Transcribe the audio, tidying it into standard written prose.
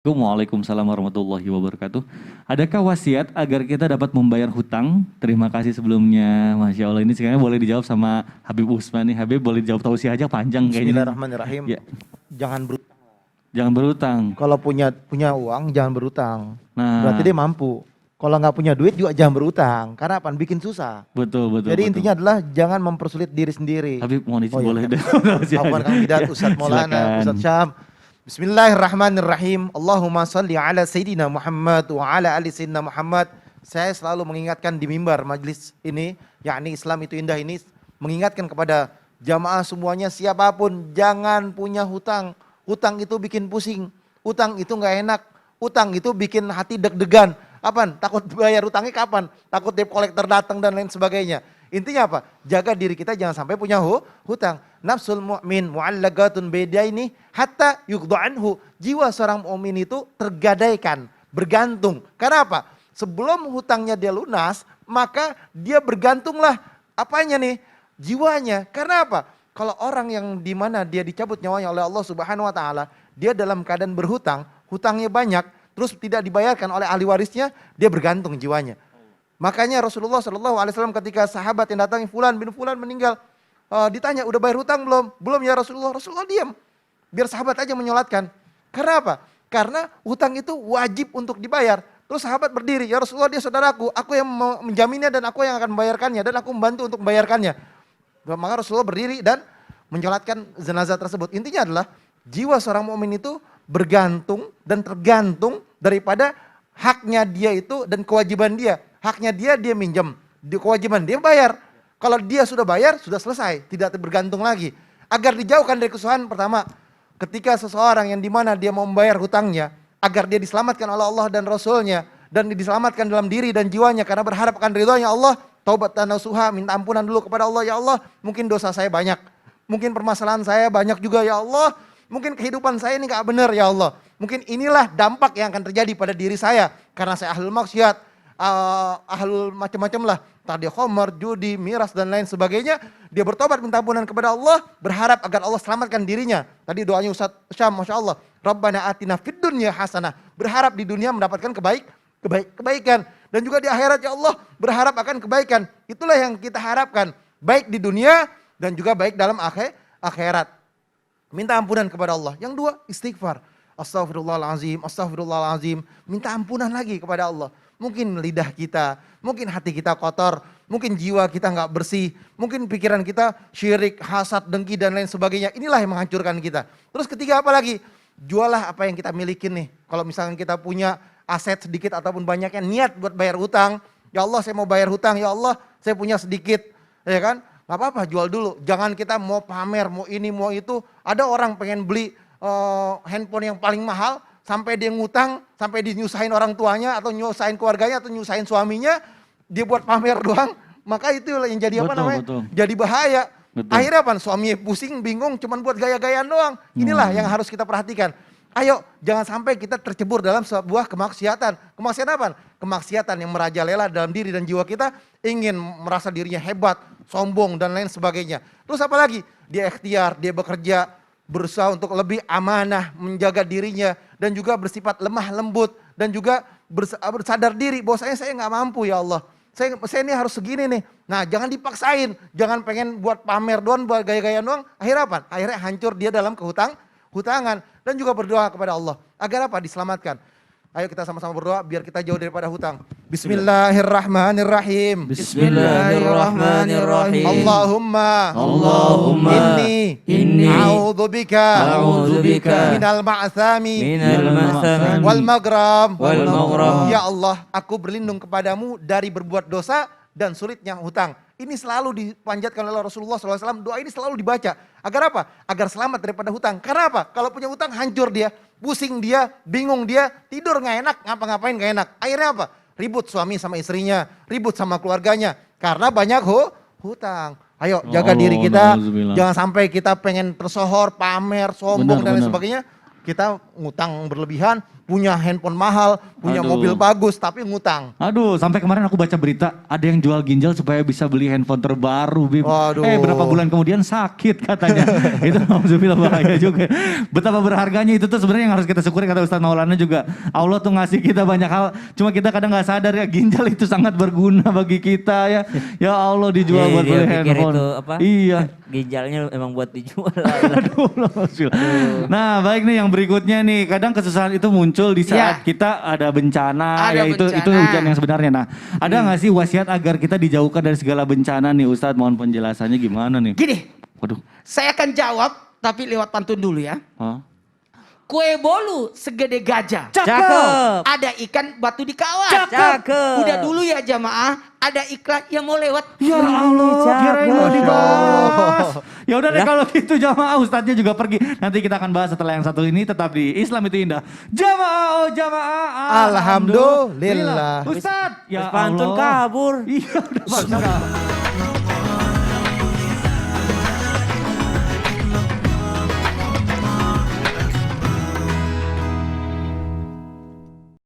Waalaikumsalam warahmatullahi wabarakatuh. Adakah wasiat agar kita dapat membayar hutang? Terima kasih sebelumnya, Masya Allah. Ini sekarang boleh dijawab sama Habib Usman nih. Habib boleh dijawab tausiah aja panjang kayaknya. Bismillahirrahmanirrahim. Ya, Jangan berutang. jangan berutang. Kalau punya uang jangan berutang. Berarti Nah, dia mampu. Kalau nggak punya duit juga jangan berutang. Karena apa? Bikin susah. betul. Jadi intinya adalah jangan mempersulit diri sendiri. Habib mohon izin Oh, iya. boleh deh. Afwan Kang Bidat, Ustadz Maulana, Ustadz Syam. Bismillahirrahmanirrahim. Allahumma salli ala Sayyidina Muhammad wa ala ali Sayyidina Muhammad. Saya selalu mengingatkan di mimbar majlis ini, yakni Islam itu indah ini, mengingatkan kepada jamaah semuanya siapapun jangan punya hutang. Hutang itu bikin pusing. Hutang itu nggak enak. Hutang itu bikin hati deg-degan. Apaan? Takut bayar hutangnya kapan? Takut debt collector datang dan lain sebagainya. Intinya apa? Jaga diri kita jangan sampai punya hutang. Nafsul mu'min mu'allaqatun bidaini hatta yuqda anhu. Jiwa seorang mukmin itu tergadaikan, bergantung. Karena apa? Sebelum hutangnya dia lunas, maka dia bergantunglah apanya nih? Jiwanya. Karena apa? Kalau orang yang dimana dia dicabut nyawanya oleh Allah Subhanahu wa taala, dia dalam keadaan berhutang, hutangnya banyak, terus tidak dibayarkan oleh ahli warisnya, dia bergantung jiwanya. Makanya Rasulullah SAW ketika sahabat yang datang, Fulan bin Fulan meninggal, ditanya udah bayar hutang belum? Belum ya Rasulullah. Rasulullah diam. Biar sahabat aja menyolatkan. Karena apa? Karena hutang itu wajib untuk dibayar. Terus sahabat berdiri, ya Rasulullah dia saudaraku, aku yang menjaminnya dan aku yang akan membayarkannya dan aku membantu untuk membayarkannya. Maka Rasulullah berdiri dan menyolatkan jenazah tersebut. Intinya adalah jiwa seorang mukmin itu bergantung dan tergantung daripada haknya dia itu dan kewajiban dia. Haknya dia minjam, kewajiban dia bayar. Kalau dia sudah bayar, sudah selesai, tidak bergantung lagi. Agar dijauhkan dari kesusahan, pertama, ketika seseorang yang dimana dia mau membayar hutangnya, agar dia diselamatkan oleh Allah dan Rasulnya, dan diselamatkan dalam diri dan jiwanya, karena berharap akan ridhonya Allah, taubat dan nasuha, minta ampunan dulu kepada Allah, ya Allah, mungkin dosa saya banyak, mungkin permasalahan saya banyak juga ya Allah, mungkin kehidupan saya ini gak benar ya Allah, mungkin inilah dampak yang akan terjadi pada diri saya, karena saya ahlul maksiat, ahlul macam-macam lah, tadi khamar, judi, miras dan lain sebagainya. Dia bertobat minta ampunan kepada Allah, berharap agar Allah selamatkan dirinya. Tadi doanya Ustaz Syam, Masya Allah, Rabbana atina fid dunya hasanah, berharap di dunia mendapatkan kebaikan, dan juga di akhirat ya Allah berharap akan kebaikan. Itulah yang kita harapkan, baik di dunia dan juga baik dalam akhirat. Minta ampunan kepada Allah. Yang dua, istighfar. Astaghfirullahalazim, astaghfirullahalazim, minta ampunan lagi kepada Allah. Mungkin lidah kita, mungkin hati kita kotor, mungkin jiwa kita nggak bersih, mungkin pikiran kita syirik, hasad, dengki dan lain sebagainya. Inilah yang menghancurkan kita. Terus ketiga apa lagi? Jualah apa yang kita milikin nih. Kalau misalkan kita punya aset sedikit ataupun banyaknya, niat buat bayar hutang. Ya Allah saya mau bayar hutang, ya Allah saya punya sedikit. Ya kan? Gak apa-apa jual dulu. Jangan kita mau pamer, mau ini, mau itu. Ada orang pengen beli handphone yang paling mahal, sampai dia ngutang, sampai dinyusahin orang tuanya, atau nyusahin keluarganya, atau nyusahin suaminya, dia buat pamer doang, maka itu yang jadi apa namanya? Betul. Jadi bahaya. Betul. Akhirnya apa? Suaminya pusing, bingung, cuman buat gaya-gayaan doang. Inilah yang harus kita perhatikan. Ayo, jangan sampai kita tercebur dalam sebuah kemaksiatan. Kemaksiatan apa? Kemaksiatan yang merajalela dalam diri dan jiwa kita, ingin merasa dirinya hebat, sombong, dan lain sebagainya. Terus apa lagi? Dia ikhtiar, dia bekerja, berusaha untuk lebih amanah, menjaga dirinya, dan juga bersifat lemah lembut, dan juga bersadar diri bahwasanya saya nggak mampu ya Allah. Saya ini harus segini nih. Nah jangan dipaksain, jangan pengen buat pamer doang, buat gaya-gaya doang. Akhirnya apa? Akhirnya hancur dia dalam hutangan. Dan juga berdoa kepada Allah. Agar apa? Diselamatkan. Ayo kita sama-sama berdoa biar kita jauh daripada hutang. Bismillahirrahmanirrahim. Bismillahirrahmanirrahim. Allahumma inni a'udzubika minal ma'thami wal maghram. Ya Allah, aku berlindung kepadamu dari berbuat dosa dan sulitnya hutang. Ini selalu dipanjatkan oleh Rasulullah SAW. Doa ini selalu dibaca. Agar apa? Agar selamat daripada hutang. Karena apa? Kalau punya hutang hancur dia, pusing dia, bingung dia, tidur gak enak, ngapa-ngapain gak enak. Akhirnya apa? Ribut suami sama istrinya, ribut sama keluarganya. Karena banyak hutang. Ayo jaga diri kita, jangan sampai kita pengen tersohor, pamer, sombong dan lain sebagainya. Kita ngutang berlebihan punya handphone mahal, punya Aduh. mobil bagus, tapi ngutang. Aduh, sampai kemarin aku baca berita ada yang jual ginjal supaya bisa beli handphone terbaru, Bim. Waduh. Berapa bulan kemudian sakit katanya. Itu alhamdulillah bahaya juga. Betapa berharganya itu tuh sebenarnya yang harus kita syukuri, kata Ustaz Maulana juga. Allah tuh ngasih kita banyak hal, cuma kita kadang nggak sadar ya ginjal itu sangat berguna bagi kita ya. Ya Allah dijual Iya, buat dia beli pikir handphone. itu apa? Iya. Ginjalnya emang buat dijual. Aduh, nah baik nih yang berikutnya nih, kadang kesusahan itu muncul di saat Iya. kita ada bencana, Ada ya itu bencana. ujian yang sebenarnya. Nah, ada nggak sih wasiat agar kita dijauhkan dari segala bencana nih Ustadz? Mohon penjelasannya gimana nih? Gini, Waduh, saya akan jawab tapi lewat pantun dulu ya. Hah? Kue bolu segede gajah. Cakep. Ada ikan batu di kawat. Cakep. Udah dulu ya jamaah, ada iklan yang mau lewat. Ya Allah, cakep. kirain mau dibahas. Allah. Ya udah deh kalau gitu jamaah, Ustadznya juga pergi. Nanti kita akan bahas setelah yang satu ini, tetap di Islam itu indah. Jamaah, oh jamaah. Alhamdulillah. Ustadz, ya Pantun Allah. kabur. Iya udah Pak.